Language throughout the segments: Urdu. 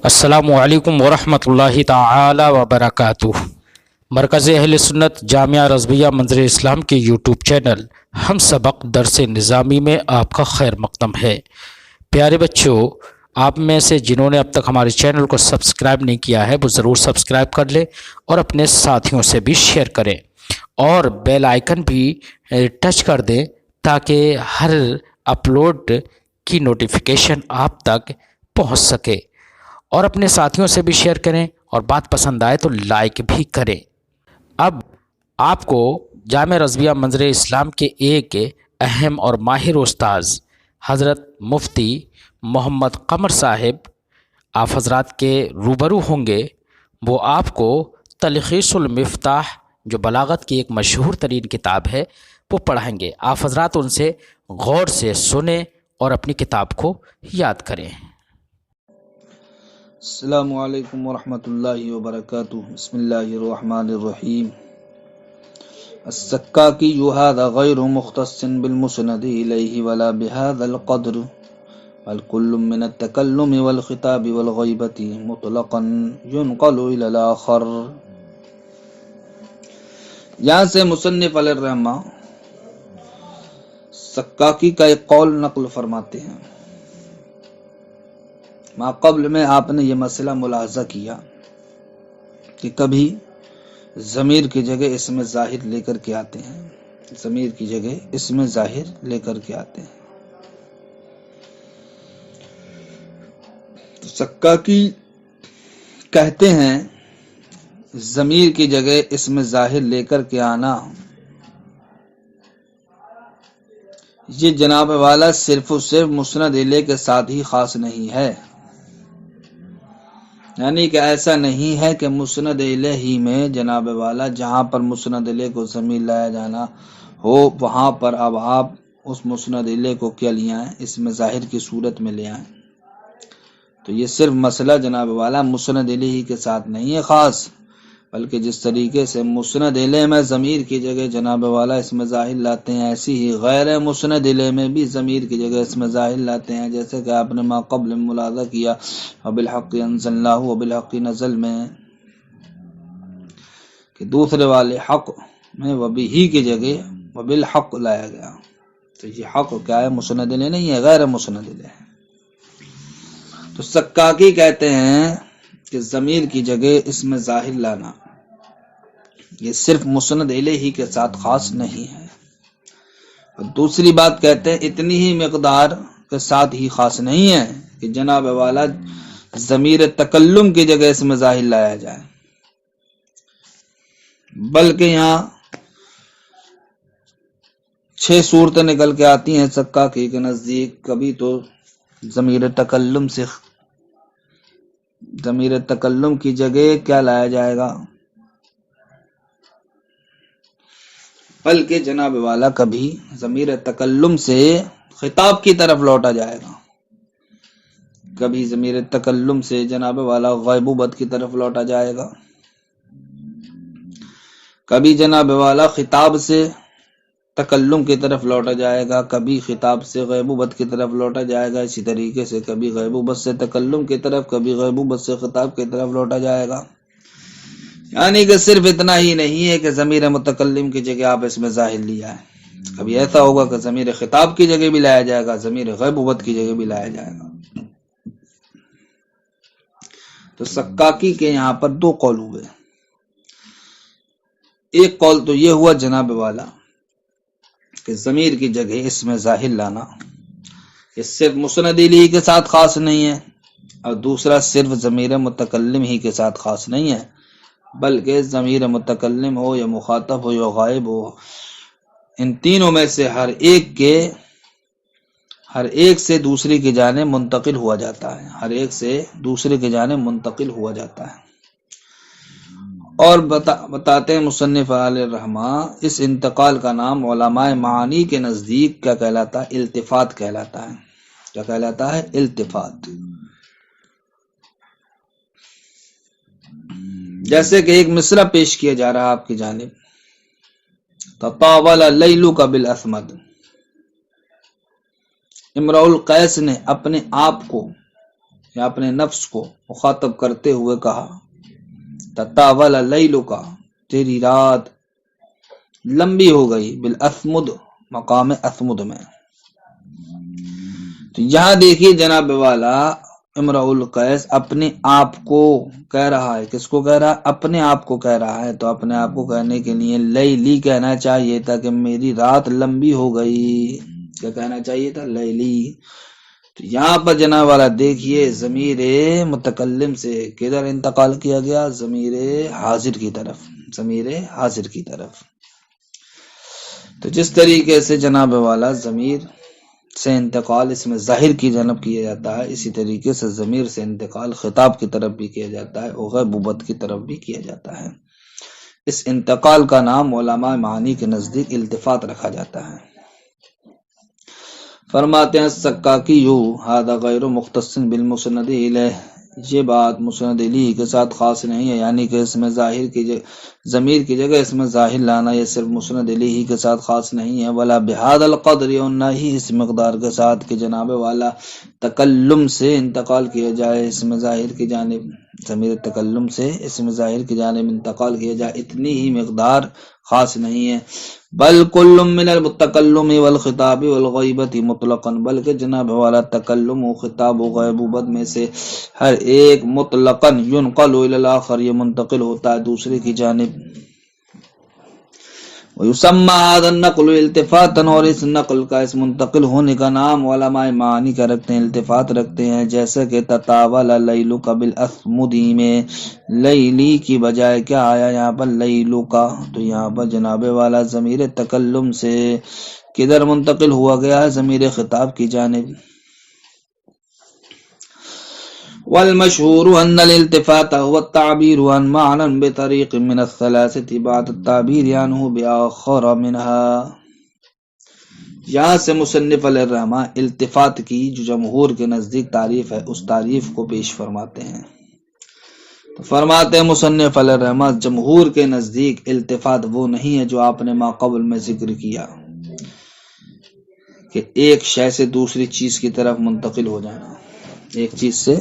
السلام علیکم ورحمۃ اللہ تعالی وبرکاتہ۔ مرکز اہل سنت جامعہ رضویہ منظر اسلام کے یوٹیوب چینل ہم سبق درس نظامی میں آپ کا خیر مقدم ہے۔ پیارے بچوں، آپ میں سے جنہوں نے اب تک ہمارے چینل کو سبسکرائب نہیں کیا ہے وہ ضرور سبسکرائب کر لیں اور اپنے ساتھیوں سے بھی شیئر کریں اور بیل آئیکن بھی ٹچ کر دیں تاکہ ہر اپلوڈ کی نوٹیفیکیشن آپ تک پہنچ سکے، اور اپنے ساتھیوں سے بھی شیئر کریں اور بات پسند آئے تو لائک بھی کریں۔ اب آپ کو جامعہ رضویہ منظر اسلام کے ایک اہم اور ماہر استاذ حضرت مفتی محمد قمر صاحب آپ حضرات کے روبرو ہوں گے۔ وہ آپ کو تلخیص المفتاح جو بلاغت کی ایک مشہور ترین کتاب ہے وہ پڑھائیں گے۔ آپ حضرات ان سے غور سے سنیں اور اپنی کتاب کو یاد کریں۔ السلام علیکم ورحمۃ اللہ وبرکاتہ۔ بسم اللہ الرحمن الرحیم۔ السکاکی هذا غیر مختص بالمسند الیہ ولا بهذا القدر بل كل من التکلم والخطاب والغیبت مطلقا ينقل الى الاخر۔ یہاں سے مصنف علیہ الرحمہ سکاکی کا ایک قول نقل فرماتے ہیں۔ ما قبل میں آپ نے یہ مسئلہ ملاحظہ کیا کہ کبھی ضمیر کی جگہ اسم ظاہر لے کر کے آتے ہیں، ضمیر کی جگہ اسم ظاہر لے کر کے آتے ہیں۔ تو سکاکی کہتے ہیں ضمیر کی جگہ اسم ظاہر لے کر کے آنا یہ جناب والا صرف و صرف مسند الیہ کے ساتھ ہی خاص نہیں ہے، یعنی کہ ایسا نہیں ہے کہ مسند الیہ میں جناب والا جہاں پر مسند الیہ کو ضمیر لایا جانا ہو وہاں پر اب آپ اس مسند الیہ کو کیا لے آئیں، اسم ظاہر کی صورت میں لے آئیں۔ تو یہ صرف مسئلہ جناب والا مسند الیہ کے ساتھ نہیں ہے خاص، بلکہ جس طریقے سے مسند الیہ میں ضمیر کی جگہ جناب والا اسم ظاہر لاتے ہیں، ایسی ہی غیر مسند الیہ میں بھی ضمیر کی جگہ اسم ظاہر لاتے ہیں، جیسے کہ آپ نے ما قبل ملاحظہ کیا وبالحق انزلناہ وبالحق نزل میں کہ دوسرے والے حق میں وبہ کی جگہ وبالحق لایا گیا۔ تو یہ حق کیا ہے؟ مسند الیہ نہیں ہے، غیر مسند الیہ ہے۔ تو سکاکی کہتے ہیں کہ ضمیر کی جگہ اسم ظاہر لانا یہ صرف مسند الیہ کے ساتھ خاص نہیں ہے، اور دوسری بات کہتے ہیں اتنی ہی مقدار کے ساتھ ہی خاص نہیں ہے کہ جناب والا ضمیر تکلم کی جگہ اسم ظاہر لایا جائے، بلکہ یہاں 6 صورتیں نکل کے آتی ہیں سکاکی کے نزدیک۔ کبھی تو ضمیر تکلم کی جگہ کیا لایا جائے گا، بلکہ جناب والا کبھی ضمیر تکلم سے خطاب کی طرف لوٹا جائے گا، کبھی ضمیر تکلم سے جناب والا غیبوبت کی طرف لوٹا جائے گا، کبھی جناب والا خطاب سے تکلم کی طرف لوٹا جائے گا، کبھی خطاب سے غیبوبت کی طرف لوٹا جائے گا، اسی طریقے سے کبھی غیبوبت سے تکلم کی طرف، کبھی غیبوبت سے خطاب کی طرف لوٹا جائے گا۔ یعنی کہ صرف اتنا ہی نہیں ہے کہ ضمیر متکلم کی جگہ آپ اس میں ظاہر لیا ہے، کبھی ایسا ہوگا کہ ضمیر خطاب کی جگہ بھی لایا جائے گا، ضمیر غیبوبت کی جگہ بھی لایا جائے گا۔ تو سکاکی کے یہاں پر 2 قول ہوئے۔ ایک قول تو یہ ہوا جناب والا کہ ضمیر کی جگہ اس میں ظاہر لانا یہ صرف مسند الیہ کے ساتھ خاص نہیں ہے، اور دوسرا صرف ضمیر متکلم ہی کے ساتھ خاص نہیں ہے، بلکہ ضمیر متکلم ہو یا مخاطب ہو یا غائب ہو، ان تینوں میں سے ہر ایک سے دوسری کی جانب منتقل ہوا جاتا ہے، ہر ایک سے دوسرے کی جانب منتقل ہوا جاتا ہے۔ اور بتاتے ہیں مصنف علیہ الرحمہ اس انتقال کا نام علماء معانی کے نزدیک کیا کہلاتا ہے؟ التفات کہلاتا ہے۔ کیا کہلاتا ہے؟ التفات۔ جیسے کہ ایک مصرع پیش کیا جا رہا آپ کی جانب، تطاول لیلک بالاسمد، امرؤ القیس نے اپنے آپ کو یا اپنے نفس کو مخاطب کرتے ہوئے کہا تطاول لیلک، تیری رات لمبی ہو گئی، بالاسمد، مقام اسمد میں۔ تو یہاں دیکھیے جناب والا امرؤ القیس اپنے آپ کو کہہ رہا ہے، کس کو کہہ رہا ہے؟ اپنے آپ کو کہہ رہا ہے۔ تو اپنے آپ کو کہنے کے لیے لیلی کہنا چاہیے تھا کہ میری رات لمبی ہو گئی، کیا کہنا چاہیے تھا؟ لیلی۔ تو یہاں پر جناب والا دیکھیے ضمیر متکلم سے کدھر انتقال کیا گیا؟ ضمیر حاضر کی طرف، ضمیر حاضر کی طرف۔ تو جس طریقے سے جناب والا ضمیر سے انتقال اس میں ظاہر کی جانب کیا جاتا ہے، اسی طریقے سے ضمیر سے انتقال خطاب کی طرف بھی کیا جاتا ہے اور غیبوبت کی طرف بھی کیا جاتا ہے۔ اس انتقال کا نام علماء معانی کے نزدیک التفات رکھا جاتا ہے۔ فرماتے ہیں سکاکیو ھذا غیر مختص بالمسند الیہ، یہ بات مسند الیہ کے ساتھ خاص نہیں ہے، یعنی کہ اس میں ظاہر کی ضمیر کی جگہ اس میں ظاہر لانا یہ صرف مسند الیہ کے ساتھ خاص نہیں ہے، ولا بہذا القدر، اور نہ ہی اس مقدار کے ساتھ کہ جناب والا تکلم سے انتقال کیا جائے اس میں ظاہر کی جانب، ضمیر تکلم سے اس میں ظاہر کی جانب انتقال کیا جائے، اتنی ہی مقدار خاص نہیں ہے۔ بل کل من المتکلم والخطاب والغیبت مطلقا، بلکہ جناب والا تکلم و خطاب و غیبوبت میں سے ہر ایک مطلقا ينقل الى الاخر، یہ منتقل ہوتا ہے دوسرے کی جانب۔ ويسمى هذا النقل التفاتا، اور اس نقل کا، اس منتقل ہونے کا نام علماء معانی کا رکھتے ہیں، التفات رکھتے ہیں، جیسے کہ تطاول لیلک بالاسمد میں لیلی کی بجائے کیا آیا یہاں پر؟ لیلک۔ تو یہاں پر جناب والا ضمیر تکلم سے کدھر منتقل ہوا گیا ہے؟ ضمیر خطاب کی جانب۔ والمشهور ان الالتفات هو التعبير عن معنى بطريق من الثلاثه بعد التعبير عنه باخر منها۔ یہاں سے مصنف علیہ الرحمہ التفات کی جو جمہور کے نزدیک تعریف ہے اس تعریف کو پیش فرماتے ہیں۔ تو فرماتے ہیں مصنف علیہ الرحمہ جمہور کے نزدیک التفات وہ نہیں ہے جو آپ نے ما قبل میں ذکر کیا کہ ایک شے سے دوسری چیز کی طرف منتقل ہو جانا، ایک چیز سے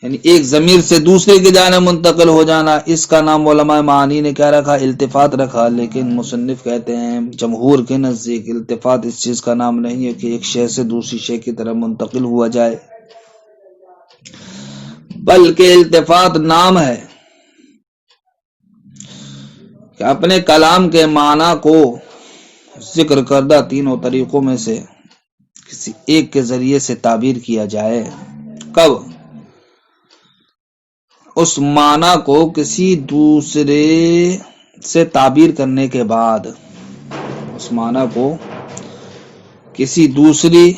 یعنی ایک ضمیر سے دوسرے کی جانب منتقل ہو جانا، اس کا نام علماء معانی نے کیا رکھا؟ التفات رکھا۔ لیکن مصنف کہتے ہیں جمہور کے نزدیک التفات اس چیز کا نام نہیں ہے کہ ایک شے سے دوسری شے کی طرف منتقل ہوا جائے، بلکہ التفات نام ہے کہ اپنے کلام کے معنی کو ذکر کردہ تینوں طریقوں میں سے کسی ایک کے ذریعے سے تعبیر کیا جائے۔ کب؟ اس معنی کو کسی دوسرے سے تعبیر کرنے کے بعد، اس معنی کو کسی دوسری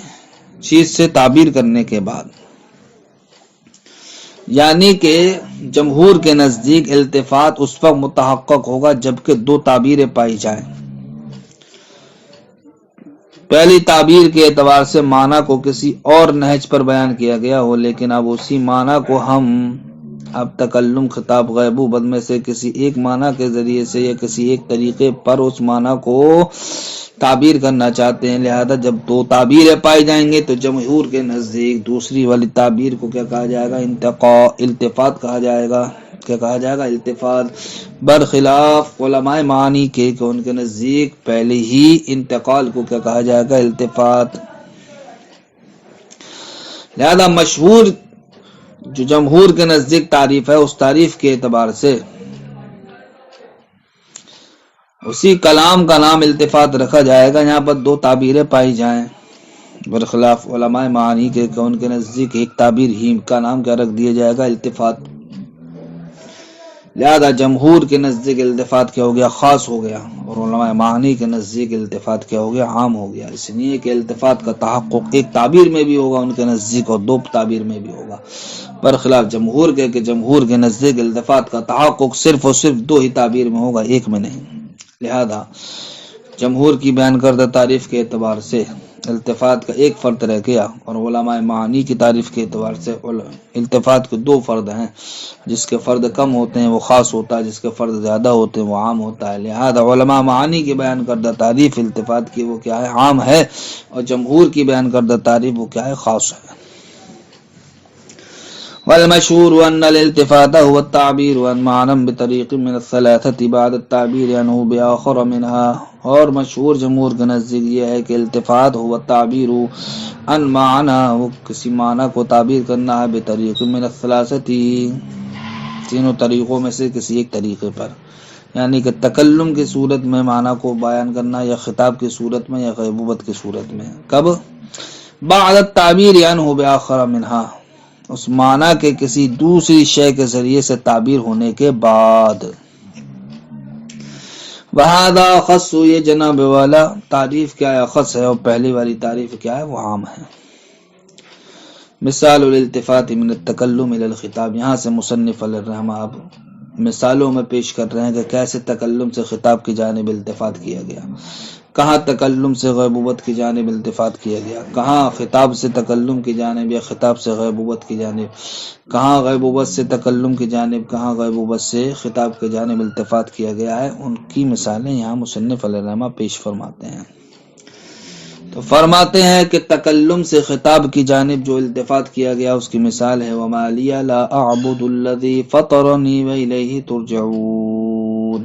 چیز سے تعبیر کرنے کے بعد، یعنی کہ جمہور کے نزدیک التفات اس وقت متحقق ہوگا جبکہ دو تعبیریں پائی جائیں۔ پہلی تعبیر کے اعتبار سے معنی کو کسی اور نہج پر بیان کیا گیا ہو، لیکن اب اسی معنی کو ہم اب تکلم خطاب غیبوبت میں سے کسی ایک معنی کے ذریعے سے یا کسی ایک طریقے پر اس معنی کو تعبیر کرنا چاہتے ہیں، لہذا جب دو تعبیریں پائی جائیں گے تو جمہور کے نزدیک دوسری والی تعبیر کو کیا کہا جائے گا؟ التفات کہا جائے گا۔ کیا کہا جائے گا؟ التفات، برخلاف علماء معانی کے کہ ان کے نزدیک پہلے ہی انتقال کو کیا کہا جائے گا؟ التفات۔ لہذا مشہور جو جمہور کے نزدیک تعریف ہے اس تعریف کے اعتبار سے اسی کلام کا نام التفات رکھا جائے گا یہاں پر دو تعبیریں پائی جائیں، برخلاف علماء معانی کے کہ ان کے نزدیک ایک تعبیر ہی کا نام کیا رکھ دیا جائے گا؟ التفات۔ لہذا جمہور کے نزدیک التفات کیا ہو گیا؟ خاص ہو گیا، اور علماء معانی کے نزدیک التفات کیا ہو گیا؟ عام ہو گیا، اس لیے کہ التفات کا تحقق ایک تعبیر میں بھی ہوگا ان کے نزدیک اور دو تعبیر میں بھی ہوگا، برخلاف جمہور کے کہ جمہور کے نزدیک التفات کا تحقق صرف اور صرف دو ہی تعبیر میں ہوگا، ایک میں نہیں۔ لہذا جمہور کی بیان کردہ تعریف کے اعتبار سے التفات کا ایک فرد رہ گیا، اور علماء معانی کی تعریف کے اعتبار سے التفات کے دو فرد ہیں، جس کے فرد کم ہوتے ہیں وہ خاص ہوتا ہے، جس کے فرد زیادہ ہوتے ہیں وہ عام ہوتا ہے۔ لہذا علماء معانی کی بیان کردہ تعریف التفات کی وہ کیا ہے؟ عام ہے، اور جمہور کی بیان کردہ تعریف وہ کیا ہے؟ خاص ہے۔ والمشهور أن الالتفات هو التعبير عن معنى بطريق من الثلاثة بعد التعبير عنه بآخر منها، اور مشہور جمہور کے نزدیک یہ ہے کہ التفات هو التعبیر عن معنی، وہ کسی معنی کو تعبیر کرنا ہے بطریق من الثلاثة، تینوں طریقوں میں سے کسی ایک طریقے پر، یعنی کہ تکلم کی صورت میں معنی کو بیان کرنا، یا خطاب کی صورت میں، یا غیبوبت کی صورت میں۔ کب؟ بعد التعبیر عنہ بآخر منها، اس معنی کے کسی دوسری شے کے ذریعے سے تعبیر ہونے کے بعد۔ وَهَذَا خص، یہ جناب والا تعریف کیا ہے؟ خص ہے، اور پہلی والی تعریف کیا ہے؟ وہ عام ہے۔ مثال الالتفات من التکلم الى الخطاب، یہاں سے مصنف علیہ الرحمہ اب مثالوں میں پیش کر رہے ہیں کہ کیسے تکلم سے خطاب کی جانب التفات کیا گیا، کہاں تکلم سے غیبوبت کی جانب التفات کیا گیا، کہاں خطاب سے تکلم کی جانب یا خطاب سے غیبوبت کی جانب، کہاں غیبوبت سے تکلم کی جانب، کہاں غیبوبت سے خطاب کی جانب التفات کیا گیا ہے، ان کی مثالیں یہاں مصنف علیہ الرحمہ پیش فرماتے ہیں۔ تو فرماتے ہیں کہ تکلم سے خطاب کی جانب جو التفات کیا گیا اس کی مثال ہے وَمَا لِيَ لَا أَعْبُدُ الَّذِي فَطَرَنِي وَإِلَيْهِ تُرْجَعُونَ،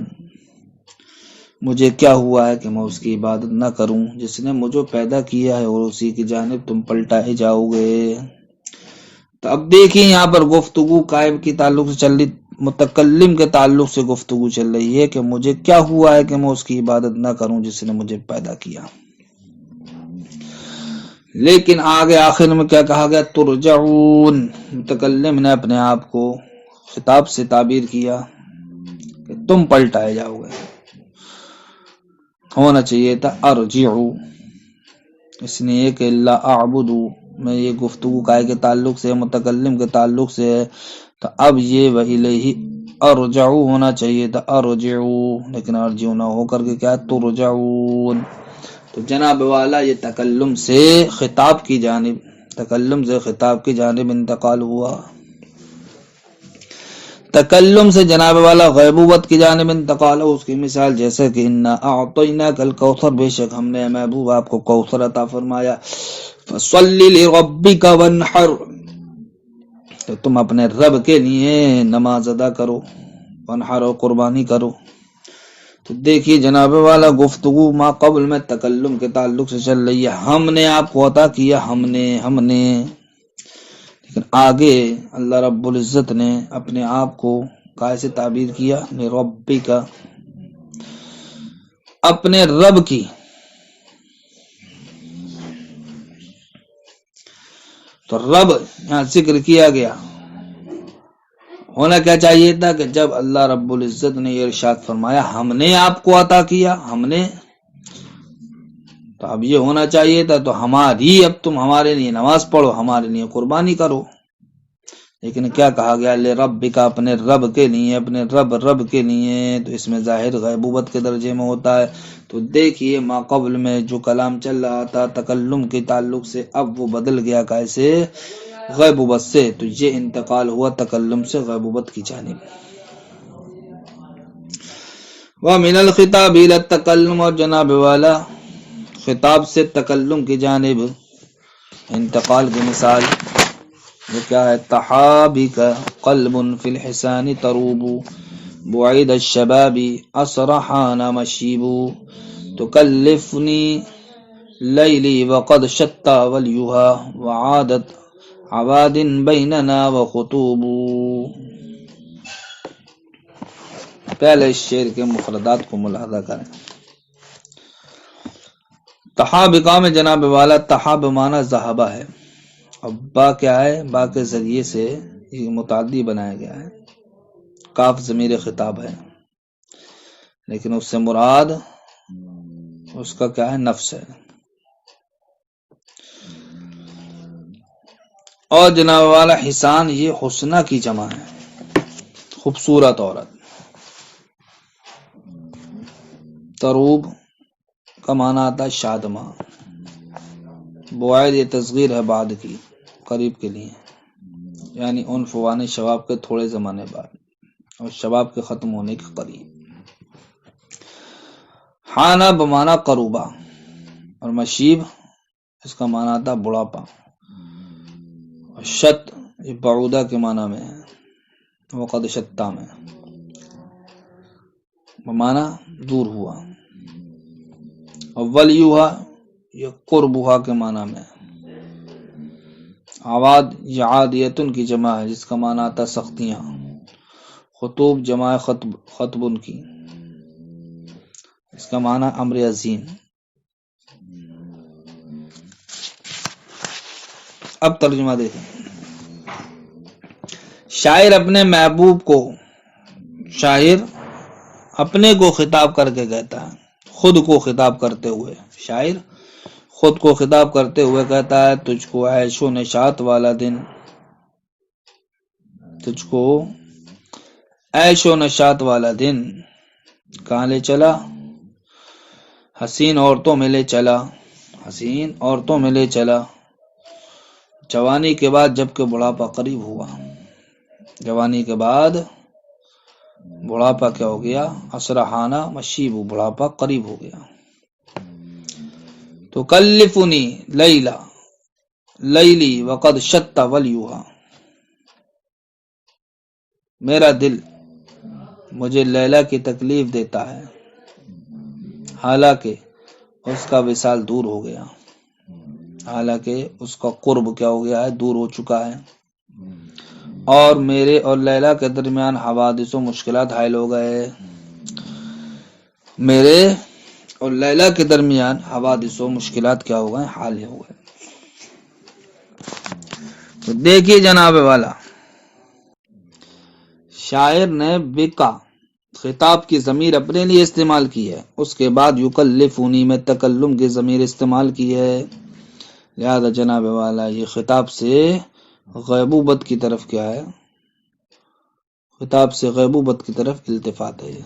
مجھے کیا ہوا ہے کہ میں اس کی عبادت نہ کروں جس نے مجھے پیدا کیا ہے اور اسی کی جانب تم پلٹائے جاؤ گے۔ تو اب دیکھیں یہاں پر گفتگو قائم کی تعلق سے چل رہی، متکلم کے تعلق سے گفتگو چل رہی ہے کہ مجھے کیا ہوا ہے کہ میں اس کی عبادت نہ کروں جس نے مجھے پیدا کیا، لیکن آگے آخر میں کیا کہا گیا؟ ترجعون، متکلم نے اپنے آپ کو خطاب سے تعبیر کیا کہ تم پلٹائے جاؤ گے، ہونا چاہیے تھا ارجعو، اس لیے کہ لا اعبدو میں یہ گفتگو قائل کے تعلق سے، متکلم کے تعلق سے ہے، تو اب یہ وَإِلَيْهِ ارجعو ہونا چاہیے تھا ارجعو، لیکن ارجعو نہ ہو کر کے کیا ترجعون۔ تو جناب والا یہ تکلم سے خطاب کی جانب، تکلم سے خطاب کی جانب انتقال ہوا، تکلم سے جناب والا غیبوبت کی جانب انتقال ہو، اس کی مثال جیسے کہ اِنَّا أَعْطَيْنَاكَ الْكَوْثَرَ، بے شک ہم نے محبوب آپ کو کوثر عطا فرمایا، فَصَلِّ لِرَبِّكَ وَانْحَرْ، تو تم اپنے رب کے لیے نماز ادا کرو، وانحر، قربانی کرو۔ تو دیکھیے جناب والا گفتگو ما قبل میں تکلم کے تعلق سے چل رہی ہے، ہم نے آپ کو عطا کیا، ہم نے، لیکن آگے اللہ رب العزت نے اپنے آپ کو کیسے تعبیر کیا؟ ربی کا، اپنے رب کی۔ تو رب یہاں ذکر کیا گیا، ہونا کیا چاہیے تھا کہ جب اللہ رب العزت نے یہ ارشاد فرمایا ہم نے آپ کو عطا کیا، ہم نے، تو اب یہ ہونا چاہیے تھا تو ہماری، اب تم ہمارے لیے نماز پڑھو، ہمارے لیے قربانی کرو، لیکن کیا کہا گیا؟ لے رب کا، اپنے رب کے لیے، اپنے رب کے لیے، تو اس میں ظاہر غیبوبت کے درجے میں ہوتا ہے۔ تو دیکھیے ما قبل میں جو کلام چل رہا تھا تکلم کے تعلق سے، اب وہ بدل گیا کیسے؟ غیبوبت سے، تو یہ انتقال ہوا تکلم سے غیبوبت کی جانب۔ وَمِنَ الْخِطَابِ إِلَى التَّكَلُّمِ، اور جناب والا خطاب سے تکلم کی جانب انتقال کی مثال وہ کیا ہے؟ تحابک قلب فی الحسان تروب، بعید الشباب اسرحان مشیب، تکلفنی لیلی وقد شتا ولیہا، وعادت عواد بیننا وخطوب۔ پہلے اس شعر کے مفردات کو ملاحظہ کریں۔ تحابکا میں جناب والا تحاب معنی ذہبہ ہے، اور با کیا ہے؟ با کے ذریعے سے یہ متعدی بنایا گیا ہے، کاف ضمیر خطاب ہے، لیکن اس سے مراد اس کا کیا ہے؟ نفس ہے۔ اور جناب والا حسان یہ حسنہ کی جمع ہے، خوبصورت عورت۔ تروب کا معنی آتا ہے شادماں، بعید یہ تصغیر ہے بعد کی، قریب کے لیے، یعنی ان فوان شباب کے تھوڑے زمانے بعد، اور شباب کے ختم ہونے کے قریب۔ حانہ بمعنی قروبہ، اور مشیب اس کا معنی آتا بڑھاپا، اور شت یہ بعودہ کے معنی میں ہے، وقد شتا میں معنی دور ہوا، اور ولیوہا یہ قربوہا کے معنی میں، عواد یہ عادیتن کی جمع ہے جس کا معنی آتا سختیاں، خطوب جمع خطبن کی، اس کا معنی امر عظیم۔ اب ترجمہ دیکھیں، شاعر اپنے محبوب کو، شاعر اپنے کو خطاب کر کے کہتا ہے، خود کو خطاب کرتے ہوئے، شاعر خود کو خطاب کرتے ہوئے کہتا ہے تجھ کو عیش و نشاط والا دن، تجھ کو عیش و نشاط والا دن کہاں لے چلا؟ حسین عورتوں میں لے چلا، حسین عورتوں میں لے چلا، جوانی کے بعد جبکہ بڑھاپا قریب ہوا، جوانی کے بعد بڑھاپا کیا ہو گیا؟ اسرحانہ مشیب، بڑھاپا قریب ہو گیا۔ تو کلفنی لیلا لیلی وقد شت ولیوہا، میرا دل مجھے لیلا کی تکلیف دیتا ہے حالانکہ اس کا وصال دور ہو گیا، حالانکہ اس کا قرب کیا ہو گیا ہے؟ دور ہو چکا ہے، اور میرے اور لیلا کے درمیان حوادث و مشکلات حائل ہو گئے، میرے اور لیلا کے درمیان حوادث و مشکلات کیا ہو گئے؟ حال ہو گئے۔ تو دیکھیے جناب والا، شاعر نے بکا خطاب کی ضمیر اپنے لیے استعمال کی ہے، اس کے بعد یکلفونی میں تکلم کی ضمیر استعمال کی ہے، لہذا جناب والا یہ خطاب سے غیبوبت کی طرف کیا ہے؟ خطاب سے غیبوبت کی طرف التفات ہے،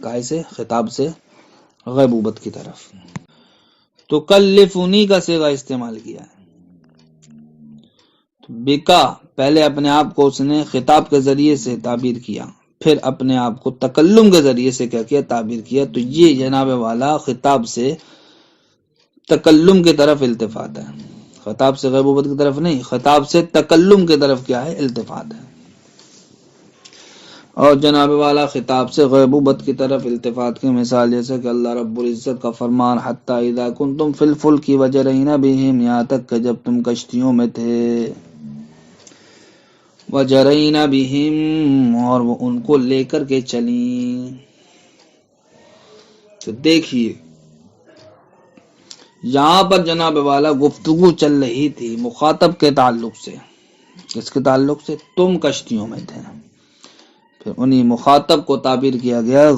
کائے سے؟ خطاب سے غیبوبت کی طرف۔ تو کلفونی کا صیغہ استعمال کیا ہے، بکا پہلے اپنے آپ کو اس نے خطاب کے ذریعے سے تعبیر کیا، پھر اپنے آپ کو تکلم کے ذریعے سے کیا کیا؟ تعبیر کیا۔ تو یہ جناب والا خطاب سے تکلم کی طرف التفات ہے، خطاب سے غیبوبت کی طرف نہیں، خطاب سے تکلم کی طرف کیا ہے؟ التفات ہے۔ اور جناب والا خطاب سے غیبوبت کی طرف التفات کی مثال جیسے کہ اللہ رب العزت کا فرمان حتی اذا کنتم فی الفلک وجرین بہم، یہاں تک کہ جب تم کشتیوں میں تھے، وجرین بہم اور وہ ان کو لے کر کے چلیں۔ تو دیکھیے یہاں پر جناب والا گفتگو چل رہی تھی مخاطب کے تعلق سے، کس کے تعلق سے؟ تم کشتیوں میں تھے، پھر انہی مخاطب کو تعبیر کیا گیا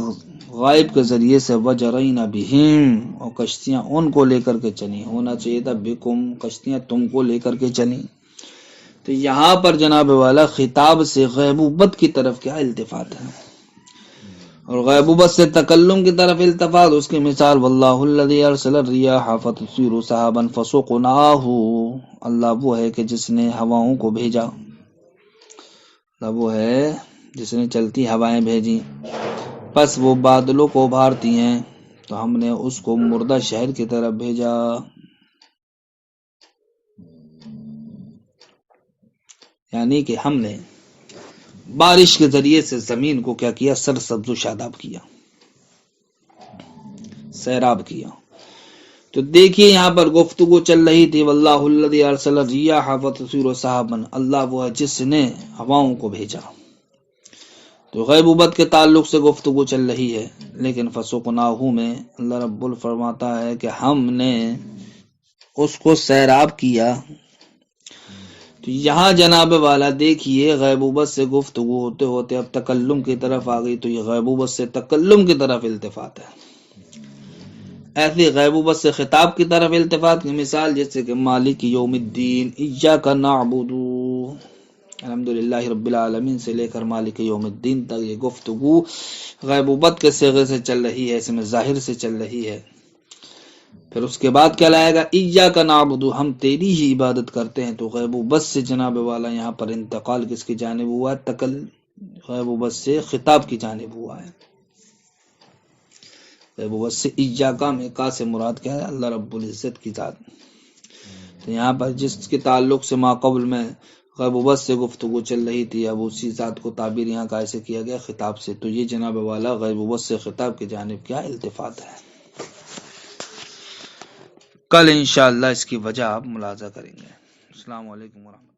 غائب کے ذریعے سے، وجرین بہم اور کشتیاں ان کو لے کر کے چلیں، ہونا چاہیے تھا بکم، کشتیاں تم کو لے کر کے چلیں۔ تو یہاں پر جناب والا خطاب سے غیبوبت کی طرف کیا التفات ہے، اور غیبوبت سے تکلم کی طرف التفات، اس کی مثال واللہ الذی ارسل الریاح فتثیر سحابا فسقناہ، اللہ وہ ہے کہ جس نے ہواؤں کو بھیجا، اللہ وہ ہے جس نے چلتی ہوائیں بھیجی، پس وہ بادلوں کو ابھارتی ہیں، تو ہم نے اس کو مردہ شہر کی طرف بھیجا۔ یعنی کہ ہم نے بارش کے ذریعے سے زمین کو کیا کیا؟ سرسبز و شاداب کیا، سیراب کیا۔ تو دیکھیے یہاں پر گفتگو چل رہی تھی واللہ الذی ارسل الریاح فتثیر سحابا، اللہ وہ ہے جس نے ہواؤں کو بھیجا، تو غیبوبت کے تعلق سے گفتگو چل رہی ہے، لیکن فسقناہ میں اللہ رب ال فرماتا ہے کہ ہم نے اس کو سیراب کیا۔ تو یہاں جناب والا دیکھیے غیبوبت سے گفتگو ہوتے ہوتے اب تکلم کی طرف آ گئی، تو یہ غیبوبت سے تکلم کی طرف التفات ہے۔ ایسی غیبوبت سے خطاب کی طرف التفات کی مثال جیسے کہ مالک یوم الدین، ایاک نعبد، الحمدللہ رب العالمین سے لے کر مالک یوم الدین تک یہ گفتگو غیبوبت کے صیغے سے چل رہی ہے، اس میں ظاہر سے چل رہی ہے۔ پھر اس کے بعد کیا لائے گا؟ ایاک نعبد، ہم تیری ہی عبادت کرتے ہیں۔ تو غیبوبت سے جناب والا یہاں پر انتقال کس کی جانب ہوا ہے؟ غیبوبت سے خطاب کی جانب ہوا ہے۔ غیبوبت سے ایاک میں کا سے مراد کیا ہے؟ اللہ رب العزت کی ذات۔ تو یہاں پر جس کے تعلق سے ما قبل میں غیبوبت سے گفتگو چل رہی تھی، اب اسی ذات کو تعبیر یہاں کا ایسے کیا گیا خطاب سے، تو یہ جناب والا غیبوبت سے خطاب کی جانب کیا التفات ہے۔ کل انشاءاللہ اس کی وجہ آپ ملاحظہ کریں گے۔ السلام علیکم ورحمۃ اللہ۔